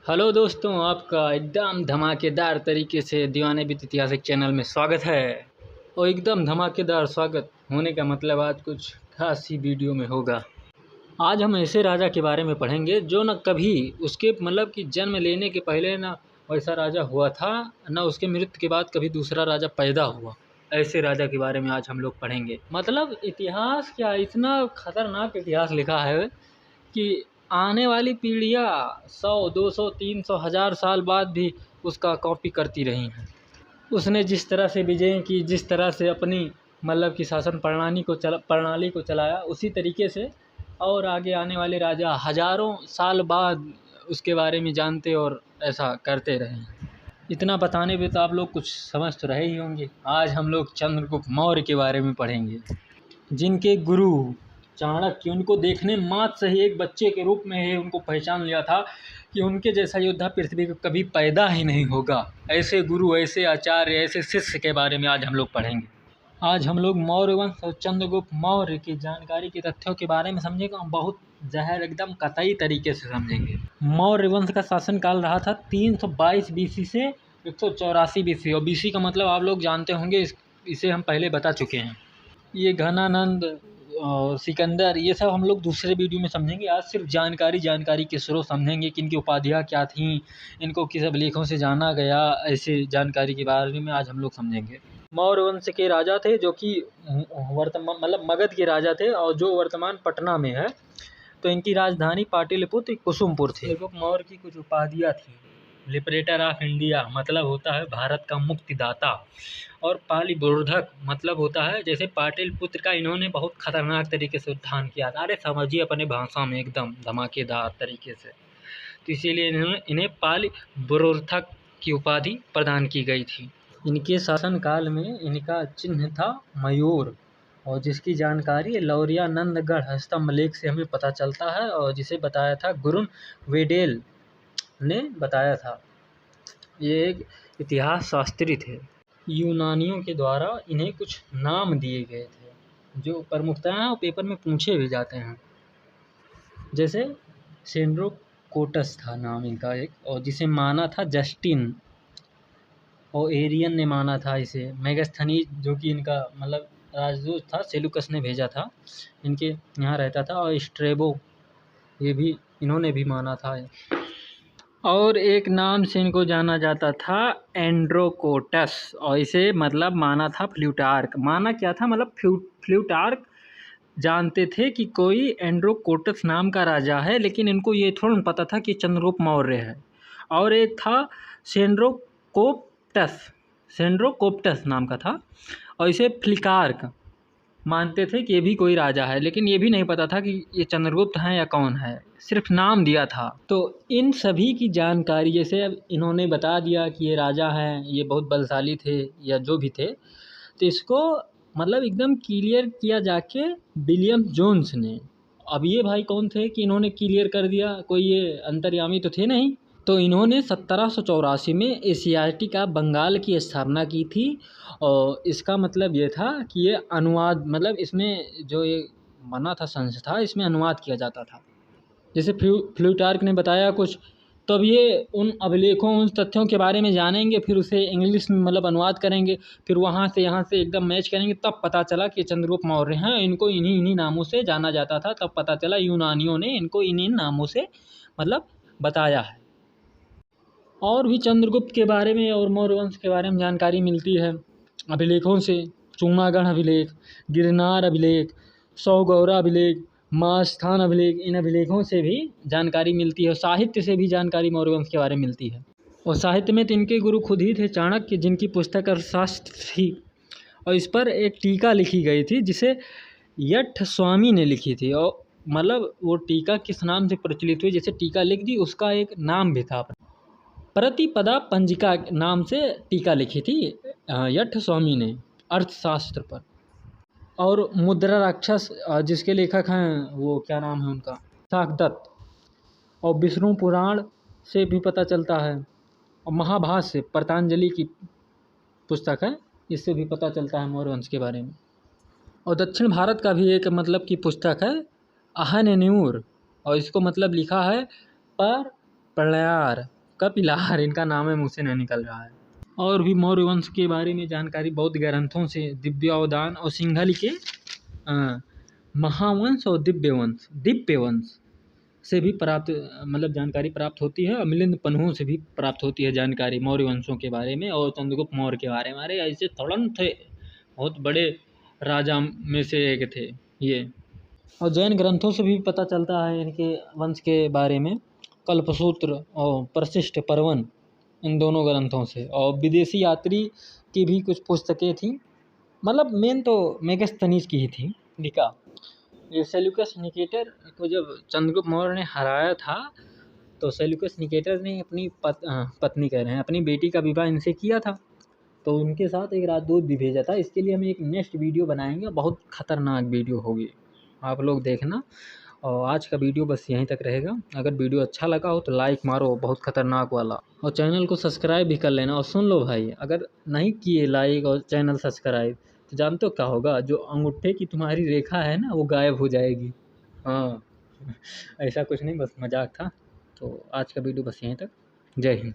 Hello दोस्तों, आपका एकदम धमाकेदार तरीके से दीवाने विद ऐतिहासिक चैनल में स्वागत है। और एकदम धमाकेदार स्वागत होने का मतलब आज कुछ खास ही वीडियो में होगा। आज हम ऐसे राजा के बारे में पढ़ेंगे जो न कभी उसके मतलब कि जन्म लेने के पहले ना वैसा राजा हुआ था, न उसके मृत्यु के बाद कभी दूसरा राजा पैदा हुआ। ऐसे राजा के बारे में आज हम लोग पढ़ेंगे। मतलब इतिहास क्या, इतना खतरनाक इतिहास लिखा है कि आने वाली पीढ़ियाँ 100, 200, 300, 1000 साल बाद भी उसका कॉपी करती रही हैं। उसने जिस तरह से विजय की, जिस तरह से अपनी मतलब कि शासन प्रणाली को चलाया, उसी तरीके से और आगे आने वाले राजा हज़ारों साल बाद उसके बारे में जानते और ऐसा करते रहे हैं। इतना बताने पे तो आप लोग कुछ समझ तो रहे ही होंगे। आज हम लोग चंद्रगुप्त मौर्य के बारे में पढ़ेंगे, जिनके गुरु चाणक्य उनको देखने मात्र से ही एक बच्चे के रूप में ही उनको पहचान लिया था कि उनके जैसा योद्धा पृथ्वी पर कभी पैदा ही नहीं होगा। ऐसे गुरु, ऐसे आचार्य, ऐसे शिष्य के बारे में आज हम लोग पढ़ेंगे। आज हम लोग मौर्य वंश और चंद्रगुप्त मौर्य की जानकारी के तथ्यों के बारे में समझेंगे और बहुत जहर एकदम कतई तरीके से समझेंगे। मौर्य वंश का शासनकाल रहा था 322 बीसी से 184 बीसी। और बीसी का मतलब आप लोग जानते होंगे, इसे हम पहले बता चुके हैं। ये घनानंद और सिकंदर, ये सब हम लोग दूसरे वीडियो में समझेंगे। आज सिर्फ जानकारी के स्रोत समझेंगे कि इनकी उपाधियाँ क्या थीं, इनको किस अभिलेखों से जाना गया, ऐसे जानकारी के बारे में आज हम लोग समझेंगे। मौर्य वंश के राजा थे जो कि वर्तमान मतलब मगध के राजा थे और जो वर्तमान पटना में है। तो इनकी राजधानी पाटलिपुत्र कुसुमपुर थी। मौर्य की कुछ उपाधियाँ थी। लिबरेटर ऑफ इंडिया मतलब होता है भारत का मुक्तिदाता, और पालिवर्धक मतलब होता है जैसे पाटलिपुत्र का इन्होंने बहुत खतरनाक तरीके से उत्थान किया था। अरे समझिए अपने भाषा में एकदम धमाकेदार तरीके से। तो इसीलिए इन्हें पालिवर्धक की उपाधि प्रदान की गई थी। इनके शासनकाल में इनका चिन्ह था मयूर, और जिसकी जानकारी लौरियानंदगढ़ स्तंभ लेख से हमें पता चलता है, और जिसे बताया था गुरुन वेडेल ने बताया था। ये एक इतिहास शास्त्री थे। यूनानियों के द्वारा इन्हें कुछ नाम दिए गए थे जो प्रमुखतः पेपर में पूछे भी जाते हैं। जैसे सेंड्रोकोटस था नाम इनका एक, और जिसे माना था जस्टिन, और एरियन ने माना था इसे। मेगास्थनीज जो कि इनका मतलब राजदूत था, सेलुकस ने भेजा था, इनके यहाँ रहता था। और स्ट्रेबो, ये भी इन्होंने भी माना था। और एक नाम से इनको जाना जाता था एंड्रोकोटस, और इसे मतलब माना था प्लूटार्क। माना क्या था मतलब प्लूटार्क जानते थे कि कोई एंड्रोकोटस नाम का राजा है, लेकिन इनको ये थोड़ा पता था कि चंद्रगुप्त मौर्य है। और एक था सेंड्रोकोप्टस नाम का था, और इसे फ्लिकार्क मानते थे कि ये भी कोई राजा है, लेकिन ये भी नहीं पता था कि ये चंद्रगुप्त हैं या कौन है, सिर्फ नाम दिया था। तो इन सभी की जानकारी, जैसे अब इन्होंने बता दिया कि ये राजा हैं, ये बहुत बलशाली थे या जो भी थे, तो इसको मतलब एकदम क्लियर किया जाके विलियम जोन्स ने। अब ये भाई कौन थे कि इन्होंने क्लियर कर दिया, कोई ये अंतर्यामी तो थे नहीं। तो इन्होंने 1784 में एशियाटिका बंगाल की स्थापना की थी, और इसका मतलब ये था कि ये अनुवाद मतलब इसमें जो ये बना था संस्था, इसमें अनुवाद किया जाता था। जैसे प्लूटार्क ने बताया कुछ, तब ये उन अभिलेखों, उन तथ्यों के बारे में जानेंगे, फिर उसे इंग्लिश में मतलब अनुवाद करेंगे, फिर वहाँ से यहाँ से एकदम मैच करेंगे, तब पता चला कि चंद्रगुप्त मौर्य हैं। इनको इन्हीं नामों से जाना जाता था। तब पता चला यूनानियों ने इनको इन्हीं नामों से मतलब बताया है। और भी चंद्रगुप्त के बारे में और मौर्य वंश के बारे में जानकारी मिलती है अभिलेखों से। चूनागढ़ अभिलेख, गिरनार अभिलेख, सौगौरा अभिलेख, मास्थान अभिलेख, इन अभिलेखों से भी जानकारी मिलती है। साहित्य से भी जानकारी मौर्य वंश के बारे में मिलती है। और साहित्य में तो इनके गुरु खुद ही थे, चाणक्य, जिनकी पुस्तक अर्थशास्त्र थी, और इस पर एक टीका लिखी गई थी जिसे यठ स्वामी ने लिखी थी। और मतलब वो टीका किस नाम से प्रचलित हुई, जैसे टीका लिख दी, उसका एक नाम भी था। प्रतिपदा पंजिका नाम से टीका लिखी थी यठ स्वामी ने अर्थशास्त्र पर। और मुद्रा राक्षस जिसके लेखक हैं वो क्या नाम है उनका, शाकदत्त। और विष्णु पुराण से भी पता चलता है, और महाभाष्य पतंजलि की पुस्तक है, इससे भी पता चलता है मौर्य वंश के बारे में। और दक्षिण भारत का भी एक मतलब की पुस्तक है अहन्यूर, और इसको मतलब लिखा है पर प्रलयार, कपिलहार इनका नाम है, मुँह से नहीं निकल रहा है। और भी मौर्य वंश के बारे में जानकारी बौद्ध ग्रंथों से, दिव्यावदान और सिंघल के महावंश और दिव्य वंश से भी प्राप्त मतलब जानकारी प्राप्त होती है, और मिलिंद पन्हुओं से भी प्राप्त होती है जानकारी मौर्य वंशों के बारे में और चंद्रगुप्त मौर्य के बारे में। अरे ऐसे थोड़न थे, बहुत बड़े राजा में से एक थे ये। और जैन ग्रंथों से भी पता चलता है इनके वंश के बारे में, कल्पसूत्र और प्रशिष्ट पर्वन, इन दोनों ग्रंथों से। और विदेशी यात्री की भी कुछ पुस्तकें थी, मतलब मेन तो मेगस्थनीज की ही थी लिखा। ये सेल्यूकस निकेटर को जब चंद्रगुप्त मौर्य ने हराया था, तो सेल्यूकस निकेटर ने अपनी पत्नी कह रहे हैं, अपनी बेटी का विवाह इनसे किया था, तो उनके साथ एक राजदूत भी भेजा था। इसके लिए हम एक नेक्स्ट वीडियो बनाएंगे, बहुत खतरनाक वीडियो होगी, आप लोग देखना। और आज का वीडियो बस यहीं तक रहेगा। अगर वीडियो अच्छा लगा हो तो लाइक मारो, बहुत खतरनाक वाला, और चैनल को सब्सक्राइब भी कर लेना। और सुन लो भाई, अगर नहीं किए लाइक और चैनल सब्सक्राइब तो जानते हो क्या होगा, जो अंगूठे की तुम्हारी रेखा है ना, वो गायब हो जाएगी। हाँ ऐसा कुछ नहीं, बस मजाक था। तो आज का वीडियो बस यहीं तक। जय हिंद।